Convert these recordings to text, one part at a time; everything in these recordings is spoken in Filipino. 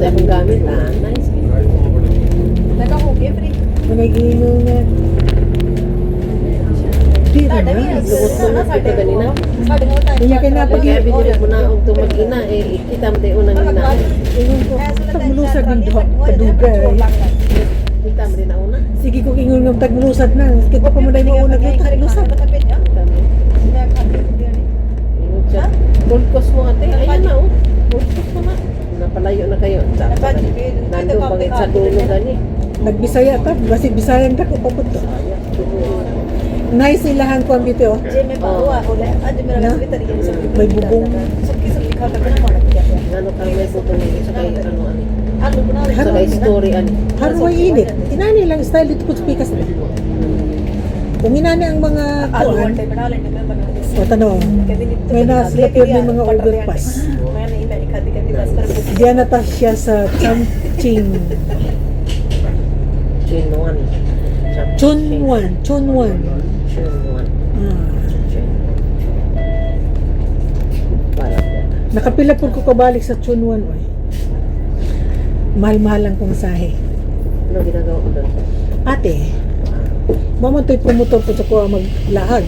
tayo mong gamit, nice. Nakahugi, free. Managino na. Di rin na. Lumot-lumot kita ganina. Kaya kinapag- Kaya binili mo na og tumag-ina, kita mo tayo unang ina. Ingon ko, tagmulusad ng duha, paduga. Kita mo din na una. Sige ko ingon ng tagmulusad na. Kita pa mo na yung maunag ito, taglusad. Kita mo. Ingon siya. Gold coast mo ate, ayan na oh. Gold coast mo na. Napalayo na kayo. Nandun pangit sa dulo gani. Nagbisaya ta, basi bisayan ta ko papunta. Nice ilahan ko ang dito. May bubong. Ano ka may bubong sa kay ano sa kay story ani. Harway init. Inani lang style dito ko sa pikas na. Kung inani ang mga kuan, o tanong, may naslap yun yung mga overpass. Diyan na ta siya sa Chongqing. Chunwan. Chunwan. Chunwan. Nakapila po ko kabalik sa Chunwan. Oy. Mahal-mahal lang kong sahe. Ano ginagawa ko doon? Ate, mamantoy pumotor po sa kuha maglaag.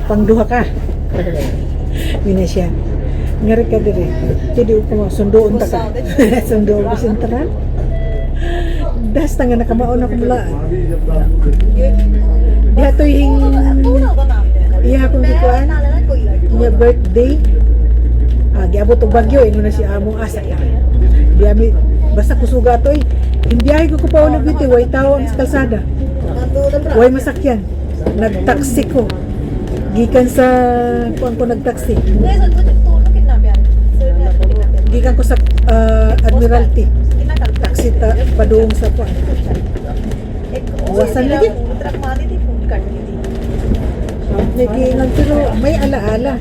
Pangduha ka. Yun na siya. Ngari ka dire. Hindi ko sundoon ta ka. Sundoon ko sentral. Das nga nakamaon ako mula. Diha to yung iya akong gikuan. Iya birthday. Giabot og bagyo ino na si among asa ya. Diami basta kusuga to eh. Imbiyahe ko pa ulo biti way tawo ang kalsada. Way masakyan. Nagtaksi ko. Gikan sa kuan ko nagtaksi. Gikan ko sa Admiralty. Taksi ta padung sa kuan. Wasan lagi. Nagiingan pero may alaala.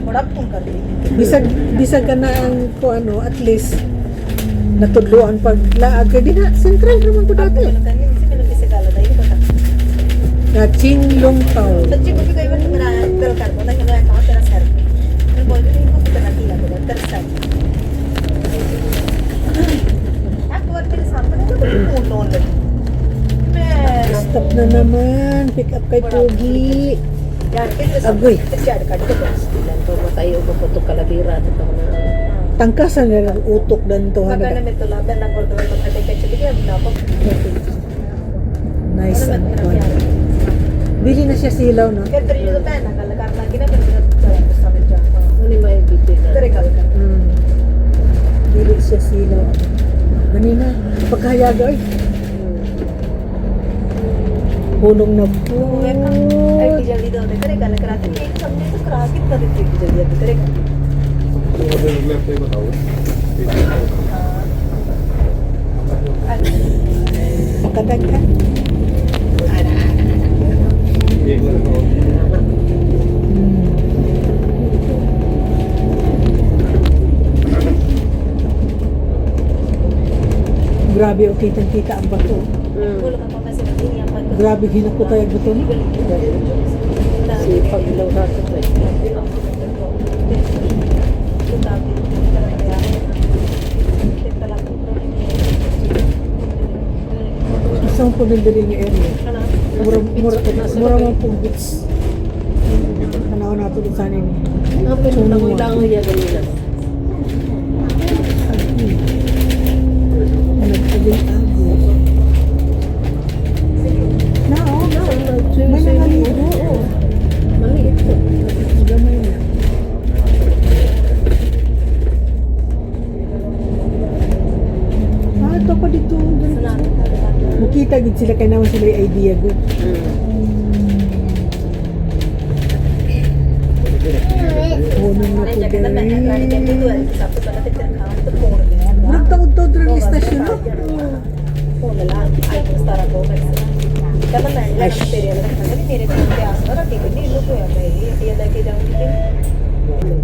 Bisag ka na ang ko ano, at least natudloan pag laag ka din na sentral naman ko dati. Na Chinlong Tao. Stop na naman. Pick up kay Pogi. Agoy. Ilan ko matayo ko po ito kalabira dito na. Tangkasan na lang utok dan to. Nice and fun. Bili na siya silaw, no? Ano may biti na? Bili siya silaw. Ganina, pagkahayaga ay. Hulong na po. Pakadag ka. Grabe, o kitang-kita ang bato. Grabe, hinakutay ang bato. Si paglaw natin eh. Isang po nandali niya area. Mura mga pong bits. Kanawa nato din sana niya. Ang pinunang-langoy niya ganina. Nagkabing ago. May nangaligo. Maliit po. Gamay na. Ito pa dito. Makita gid sila kay naman sila yung idea good. Punong na po dahil. Murag taod-taod rin ang istasyon, no?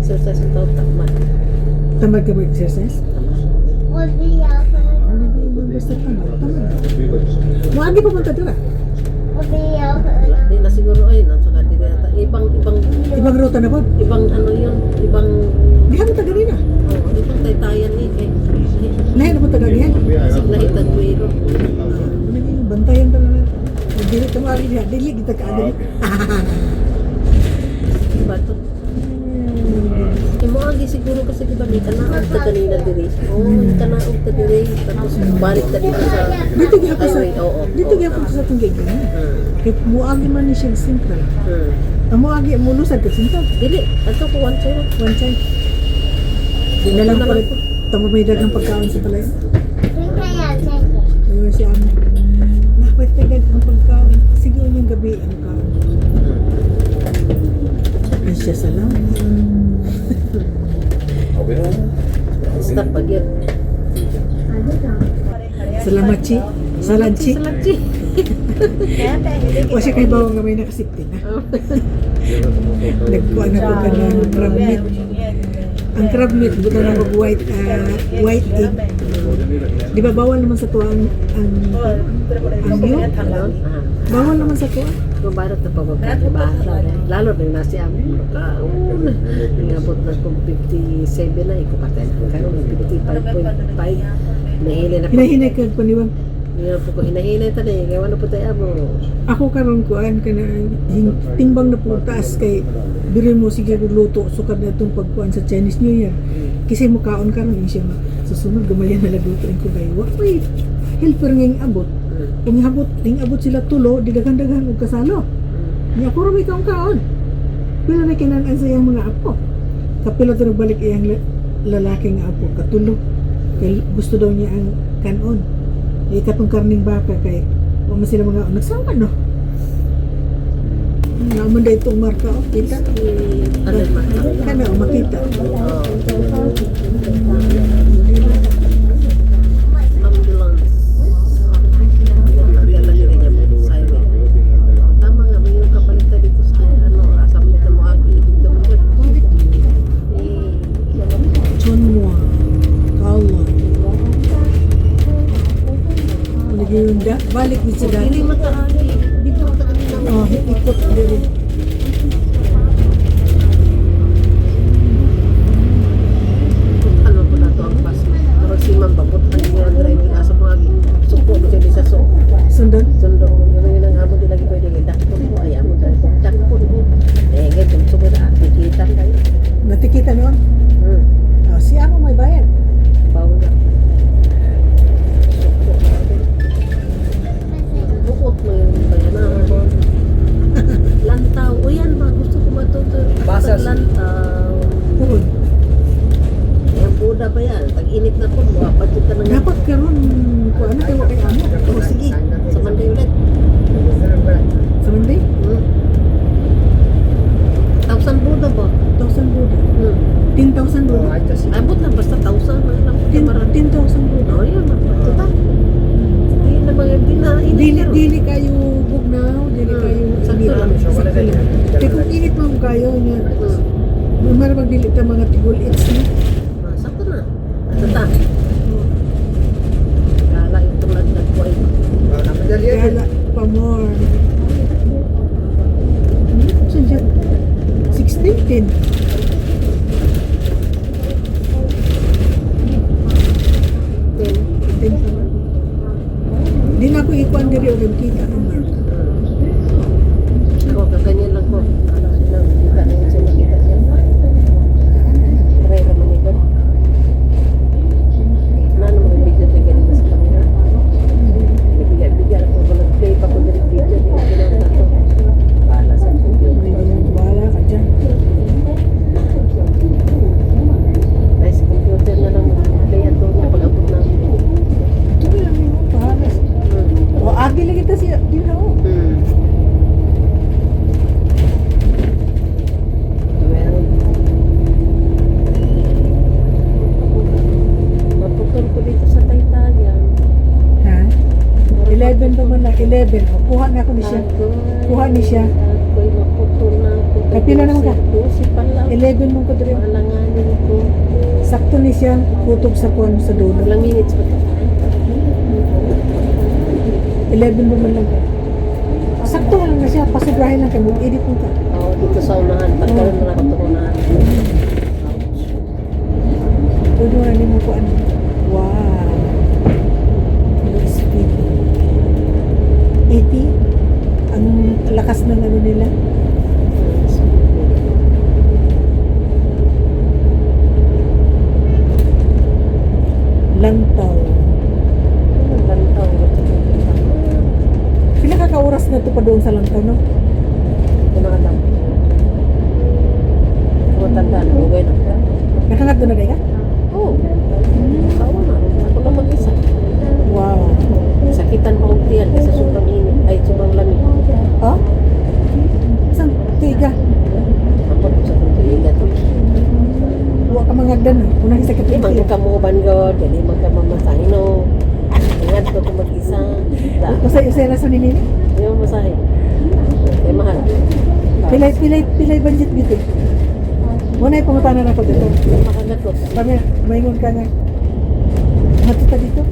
Exercise ito, tama. Tamad ka mag-exercise? Basta tamad. Maagi pa punta dira. Di na siguro ay saka di na ibang Ibang ruta na po. ibang ano yun, ibang Di mo taga rin ah. ibang taytayan ni kay Lahat na po taga rin. Isip na itagwiro. Bantayan ka na. Dili ka maagi niya. Dili kita ka adili. Bato. Imo agi siguro kasi diba may kanaog ka kanina diri. May kanaog ka diri. Tapos balik ka dito sa Dito gyapon sa highway. Oo. dito gyapon sa atong gigyan. Kay muagi man ni siya simple. Ang muagi mo lusad ka simple. Dili, ato ko one side. One time. Di na lang pala tamo may dagang pagkaon sa palayan. Ayun si Amo. Nakwet ka dagang pagkaon. Siguro yung gabi ang kaon. Ay siya salamat. Stop pag yun. Salamat, Chi. Salad, Chi. Salad, Chi. O siya kay bawang nga may nakasiptin, ha? Nagkuha na ko ka ng crab meat. Ang crab meat, buta na mag white egg. Di ba bawal naman sa tuwa ang yun? Bawal naman sa tuwa. Mabarat na pagbabahala. Lalo na nasi amin. Kauna. Nangabot na kung 57 na. Ikupatay na. Karoon, 55.5. Hinahinay na po. Hinahinay ka paniwang. Ngayon po ko hinahinay ta na eh. Ngayon na po tayo amo. Ako karon kuan ka na timbang na po taas kay biri mo sige luto sukad na itong pagkuan sa Chinese New Year. Kasi mo kaon karon siya nga susunod gamayan na lagutuin ko kay wa may helper ngayong abot. Kung abot sila tulo, di daghan-daghan og kasalo. Nya ko rin kaon kaon. Pila na kinanan sa iyang mga apo. Kapila to nagbalik iyang lalaking apo katulo. Kay gusto daw niya ang kanon. Katong karning baka kay wa man sila mga nagsama no. Naman dahil itong marka o kita. Ano yung marka? Kana o makita. Ambulance. Tama nga, may yung kabalita dito sa asam nito mo agi dito mo. Chunwa. Kala. Nagyunda. Balik din sa dati. Dili mataagi. Dito mataagi na. Oh, ikot din. Ano po na to ang pas. Pero si Ma'am Babot, ang yung driving asa mo agi. Suko mo siya di sa so. Sundan. Sundong yung nang amo di lagi pwede kay dakpo mo ay amo dahil kung dakpo mo. Eh, ganyan suko na nakikita kayo. Natikita noon. Oh, si ako may bayad. Bawal na. Bukot mo yung bayanahan. Lantaw. O yan ba? Gusto ko matuto. Basas. Lantaw. Purod. Yung Buda ba yan? Pag-init na po, mapadyo ka na nga. Dapat karon ko ano kay wa kay amo. Oh, sige. Sa Monday ulit. Sa Monday, 1,000 Buda ba? 1,000 Buda. 10,000 Buda. Abot na basta 1,000 na lang. 10,000 Buda. O yan, matuta. Hindi na mga Dili dili kayo bugnaw, dili kayo sakto lang. Kaya kung init mo kayo niya, lumar magdili ta mga tigol its na. Sakto na. Matuta. Kala yung tulad na ko ay Kala pa more. So siya 16, 10. 10 pa ba? Di na ako ikuan diri og kita ang mark. Ako, kaganyan lang ko. Ano, lang, kita na yun siya makita siya. Try naman ito. Ano mga video na ganyan sa kanila? Bigyan ako ko nag-play pa ko din video. Hindi ko ginagawa ito. Bahala sa computer. Wala ka dyan. Nice computer na lang mag-play ito niya pag-abot na. Ito lang yung pahalas. O agi lagi ta siya. Di na ako. Well, maputol ko dito sa Taytayan. Ha? 11 pa man na. 11. O, kuha na ako ni siya. Kuha ni siya. Ako'y maputol na ako. Kapila naman ka? 12 pa lang. 11 mo ko diri. Alanganin ko. Sakto ni siya. Kutog sa kuan sa dulo. Ilang minutes ba ito? 11 mo man lang ka. Sakto lang na siya. Pasubrahin lang kayo. Edit mo ka. Oo, dito sa unahan. Pagkaroon na ako ito unahan. Doon mo mo kuan. Wow. kauras na to pa doon sa lantaw, no? Ito na alam. Matanda na, ugay na. Nakangat doon na kayo ka? Oo. Kawa na. Ako na mag-isa. Wow. Sakitan pa ang tiyan kasi sobrang init. Ay, sobrang lamig. Oh? Saan? Tiga. Ako sa pagkiliga to. Huwag ka mangagdan, no? Unang sakit Hindi yung man tiga. ka mo banggod. Hindi man ka mamasahe, no. Ingat ko kung mag-isa. Da. Masaya na sa ninini? Hindi mo masahe. Kaya mahal. Pilay budget dito. Muna yung pangutanan ako dito. Makagatos. Kami, maingon ka nga. Matuta dito.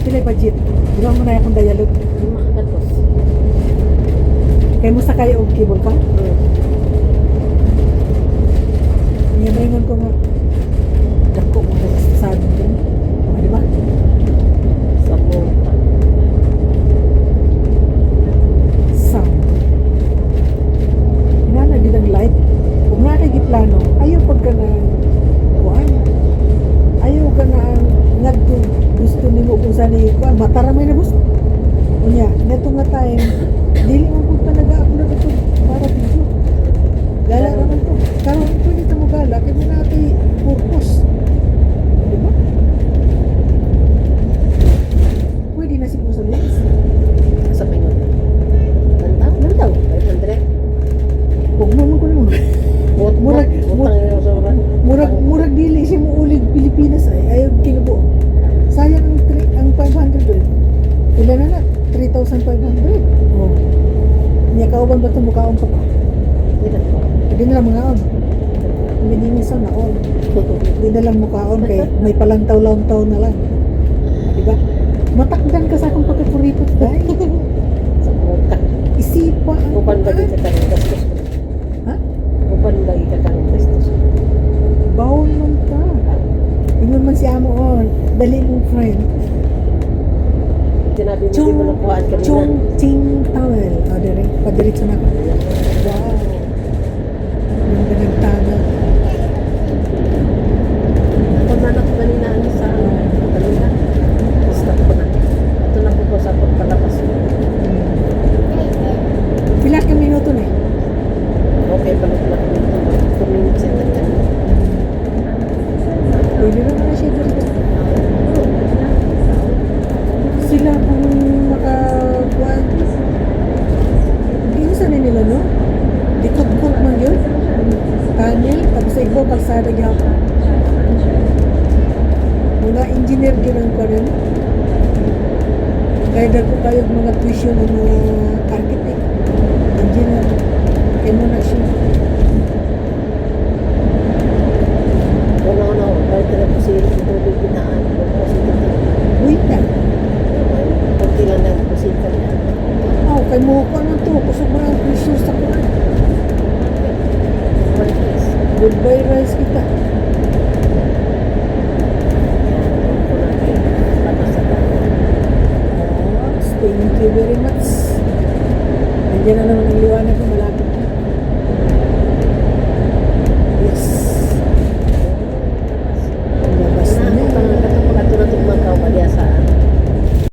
Pilay budget. Diba mo na akong dialogue. Makagatos. Kaya mo sakay og cable ka? Nga maingon ko nga. Dako mo na sa amin din. Di ba? Sa buka. Sound. Hinanagid ang light. Kung nga kay giplano, ayaw pagka na kuhan. Ayaw ka na ngadto gusto nimo kung saan kuhan. Mataramay na gusto. Unya, neto nga time, dili mo kung talaga ako na ito para dito. Gala naman to. Karon pwede ito mo gala, kaya mo natin purpose. Di ba? Pwede na siguro sa lens. Sa pingon. Lantaw? Lantaw. 500. Huwag mo ko naman. Murag- Utang yung sobrang. Murag dili siya mo ulig Pilipinas ay ayaw kinubo. Sayang ang 500 doon. Ilan na 3,500. Oh. Niya kauban ba ito mukhaon ka pa? Hindi na lang mukhaon. Hindi nisa na on. Hindi na lang mukhaon kay may palantaw-lantaw na lang. Diba? Matakdan ka sa akong pagkakuripot dahil. Sa buka. Isipa ang Upan ba di ka kang gastos mo? Ha? Upan ba di ka kang gastos mo? Bawon man ka. Ingon man si amo on. Dali mong friend. Sinabi mo di mo nakuhaan kanina. Chong Ting Towel. O, dire. Padiritso na ako. Wow. Yung nagtana. Ako na ako kanina ano sa kanina. Stop ko na. Ito na po sa pagpalabas. Pila ka minuto na eh. Okay, balik na kami ito. 2 minutes and then. Pwede na mga siya dito. Sila kung makakuan. Hindi saan nila, no? Dikot-kot man yun. Tunnel, tapos sa ibo, kalsada gyapon. Mga engineer yun ang kanan. Kaya dako kayo mga tuition ng mga architect, engineer. Kaya mo na siya. Ano, kahit na po sila sa tubig binaan. Ano po sila dito. Wait na. Kunti lang na po sila kanina. Oh, kay mo ko ano to, kusog mga tuition sa kuan. Goodbye rice kita. Thank you very much. Nandiyan na naman ang liwanag ko, malapit